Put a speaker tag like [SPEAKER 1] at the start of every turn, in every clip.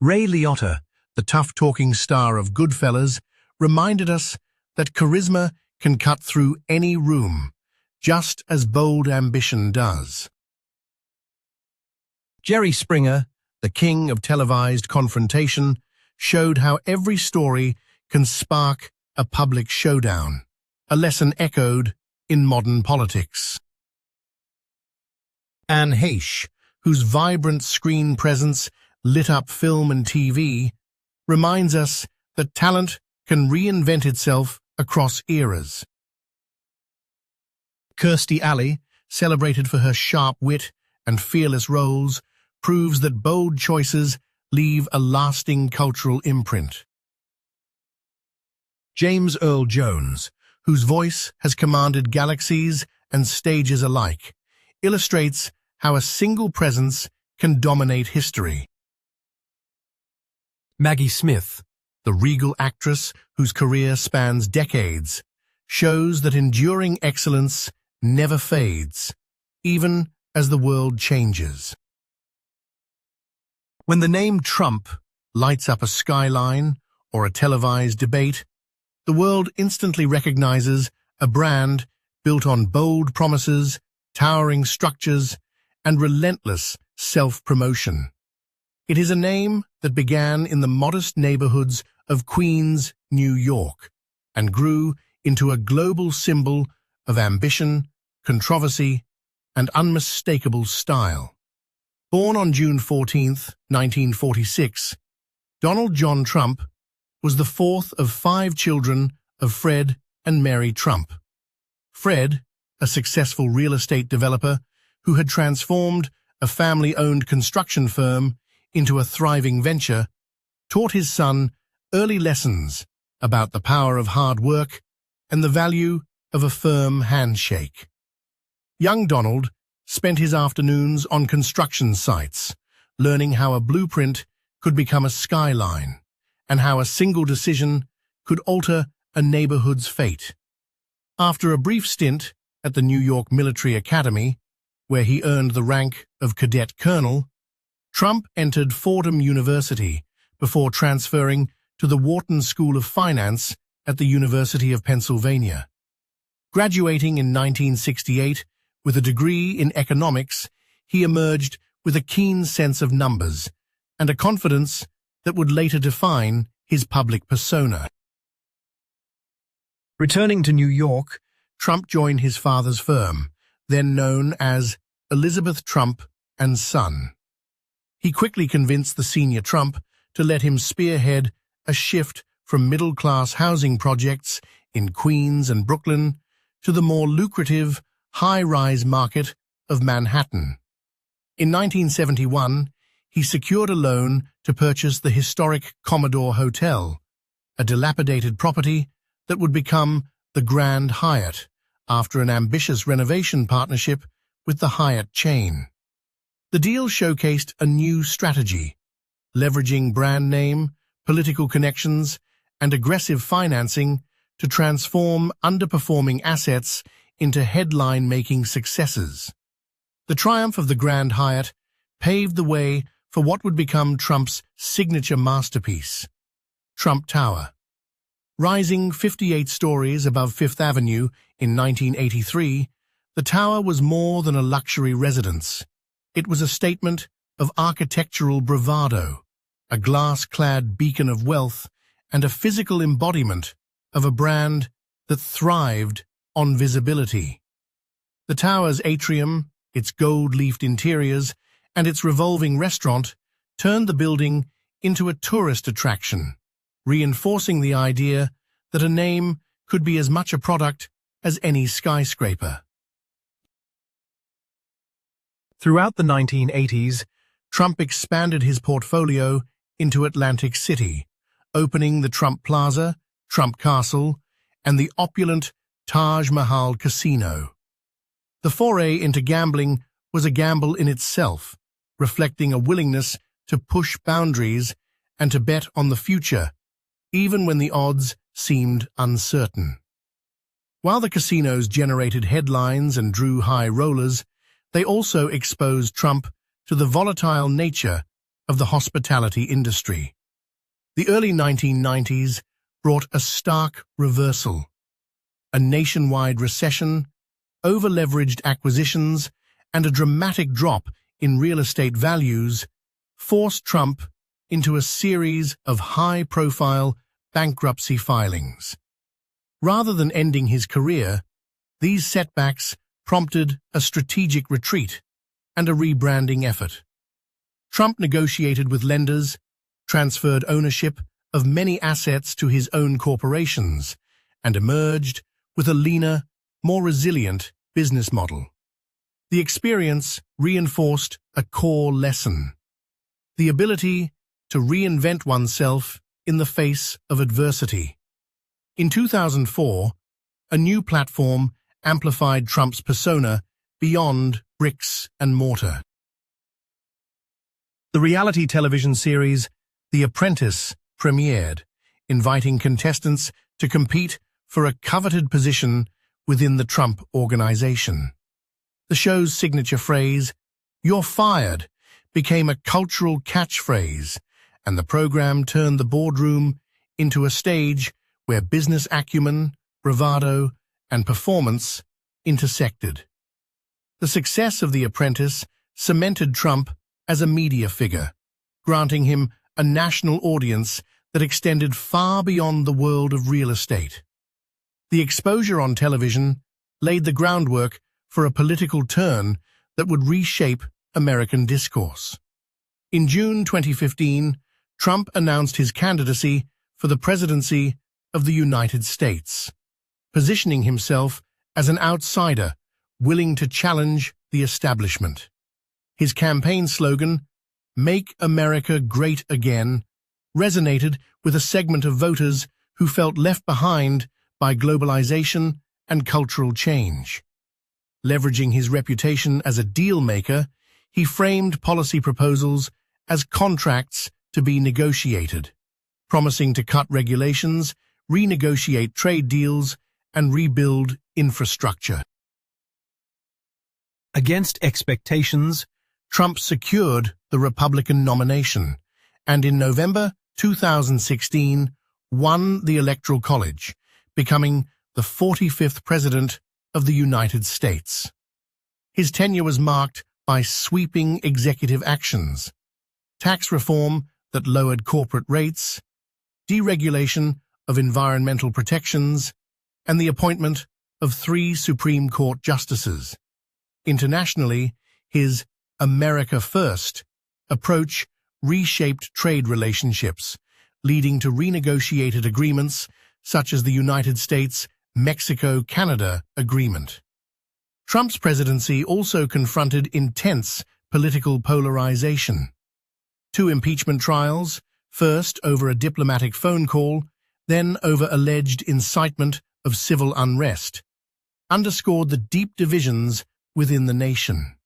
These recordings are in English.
[SPEAKER 1] Ray Liotta, the tough-talking star of Goodfellas, reminded us that charisma can cut through any room, just as bold ambition does. Jerry Springer, the king of televised confrontation, showed how every story can spark a public showdown, a lesson echoed in modern politics. Anne Heche, whose vibrant screen presence lit up film and TV, reminds us that talent can reinvent itself across eras. Kirstie Alley, celebrated for her sharp wit and fearless roles, proves that bold choices leave a lasting cultural imprint. James Earl Jones, whose voice has commanded galaxies and stages alike, illustrates how a single presence can dominate history. Maggie Smith, the regal actress whose career spans decades, shows that enduring excellence never fades, even as the world changes. When the name Trump lights up a skyline or a televised debate, the world instantly recognizes a brand built on bold promises, towering structures, and relentless self-promotion. It is a name that began in the modest neighborhoods of Queens, New York, and grew into a global symbol of ambition, controversy, and unmistakable style. Born on June 14, 1946, Donald John Trump was the fourth of 5 children of Fred and Mary Trump. Fred, a successful real estate developer who had transformed a family-owned construction firm into a thriving venture, taught his son early lessons about the power of hard work and the value of a firm handshake. Young Donald spent his afternoons on construction sites, learning how a blueprint could become a skyline and how a single decision could alter a neighborhood's fate. After a brief stint at the New York Military Academy, where he earned the rank of cadet colonel, Trump entered Fordham University before transferring to the Wharton School of Finance at the University of Pennsylvania. Graduating in 1968 with a degree in economics, he emerged with a keen sense of numbers and a confidence that would later define his public persona. Returning to New York, Trump joined his father's firm, then known as Elizabeth Trump and Son. He quickly convinced the senior Trump to let him spearhead a shift from middle-class housing projects in Queens and Brooklyn to the more lucrative, high-rise market of Manhattan. In 1971, he secured a loan to purchase the historic Commodore Hotel, a dilapidated property that would become the Grand Hyatt after an ambitious renovation partnership with the Hyatt chain. The deal showcased a new strategy, leveraging brand name, political connections, and aggressive financing to transform underperforming assets into headline-making successes. The triumph of the Grand Hyatt paved the way for what would become Trump's signature masterpiece, Trump Tower. Rising 58 stories above Fifth Avenue in 1983, the tower was more than a luxury residence. It was a statement of architectural bravado, a glass-clad beacon of wealth, and a physical embodiment of a brand that thrived on visibility. The tower's atrium, its gold-leafed interiors, and its revolving restaurant turned the building into a tourist attraction, reinforcing the idea that a name could be as much a product as any skyscraper. Throughout the 1980s, Trump expanded his portfolio into Atlantic City, opening the Trump Plaza, Trump Castle, and the opulent Taj Mahal Casino. The foray into gambling was a gamble in itself, reflecting a willingness to push boundaries and to bet on the future, even when the odds seemed uncertain. While the casinos generated headlines and drew high rollers, they also exposed Trump to the volatile nature of the hospitality industry. The early 1990s brought a stark reversal. A nationwide recession, over-leveraged acquisitions, and a dramatic drop in real estate values forced Trump into a series of high-profile bankruptcy filings. Rather than ending his career, these setbacks prompted a strategic retreat and a rebranding effort. Trump negotiated with lenders, transferred ownership of many assets to his own corporations, and emerged with a leaner, more resilient business model. The experience reinforced a core lesson: the ability to reinvent oneself in the face of adversity. In 2004, a new platform amplified Trump's persona beyond bricks and mortar. The reality television series The Apprentice premiered, inviting contestants to compete for a coveted position within the Trump organization. The show's signature phrase, "You're fired," became a cultural catchphrase, and the program turned the boardroom into a stage where business acumen, bravado, and performance intersected. The success of The Apprentice cemented Trump as a media figure, granting him a national audience that extended far beyond the world of real estate. The exposure on television laid the groundwork for a political turn that would reshape American discourse. In June 2015, Trump announced his candidacy for the presidency of the United States, positioning himself as an outsider willing to challenge the establishment. His campaign slogan, "Make America Great Again," resonated with a segment of voters who felt left behind by globalization and cultural change. Leveraging his reputation as a deal-maker, he framed policy proposals as contracts to be negotiated, promising to cut regulations, renegotiate trade deals, and rebuild infrastructure. Against expectations, Trump secured the Republican nomination, and in November 2016 won the Electoral College, becoming the 45th President of the United States. His tenure was marked by sweeping executive actions: tax reform that lowered corporate rates, deregulation of environmental protections, and the appointment of 3 Supreme Court justices. Internationally, his "America First" approach reshaped trade relationships, leading to renegotiated agreements such as the United States-Mexico-Canada Agreement. Trump's presidency also confronted intense political polarization. 2 impeachment trials, first over a diplomatic phone call, then over alleged incitement of civil unrest, underscored the deep divisions within the nation.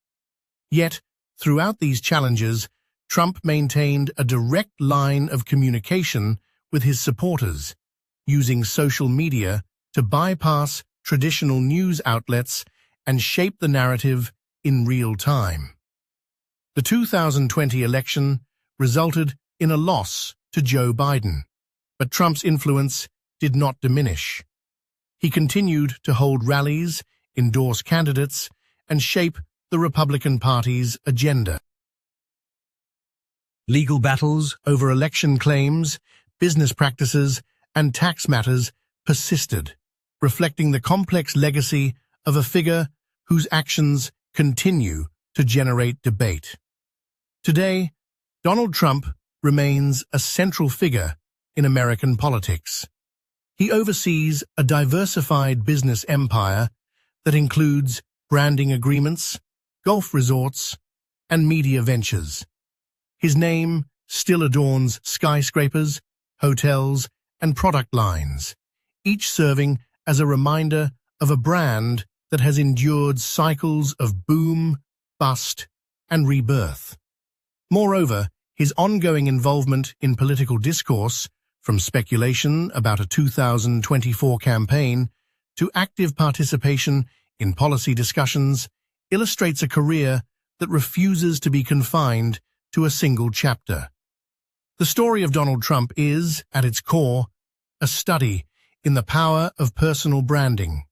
[SPEAKER 1] Yet, throughout these challenges, Trump maintained a direct line of communication with his supporters, using social media to bypass traditional news outlets and shape the narrative in real time. The 2020 election resulted in a loss to Joe Biden, but Trump's influence did not diminish. He continued to hold rallies, endorse candidates, and shape the Republican Party's agenda. Legal battles over election claims, business practices, and tax matters persisted, reflecting the complex legacy of a figure whose actions continue to generate debate. Today, Donald Trump remains a central figure in American politics. He oversees a diversified business empire that includes branding agreements, golf resorts, and media ventures. His name still adorns skyscrapers, hotels, and product lines, each serving as a reminder of a brand that has endured cycles of boom, bust, and rebirth. Moreover, his ongoing involvement in political discourse, from speculation about a 2024 campaign to active participation in policy discussions, illustrates a career that refuses to be confined to a single chapter. The story of Donald Trump is, at its core, a study in the power of personal branding,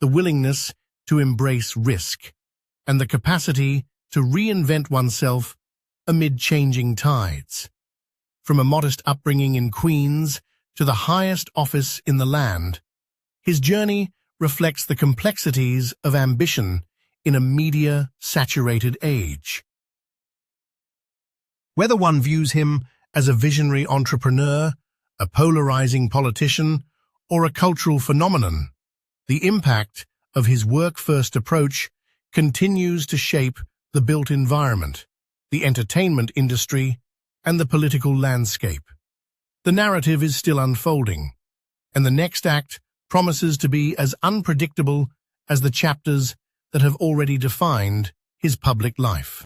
[SPEAKER 1] the willingness to embrace risk, and the capacity to reinvent oneself amid changing tides. From a modest upbringing in Queens to the highest office in the land, his journey reflects the complexities of ambition in a media-saturated age. Whether one views him as a visionary entrepreneur, a polarizing politician, or a cultural phenomenon, the impact of his work-first approach continues to shape the built environment, the entertainment industry, and the political landscape. The narrative is still unfolding, and the next act promises to be as unpredictable as the chapters that have already defined his public life.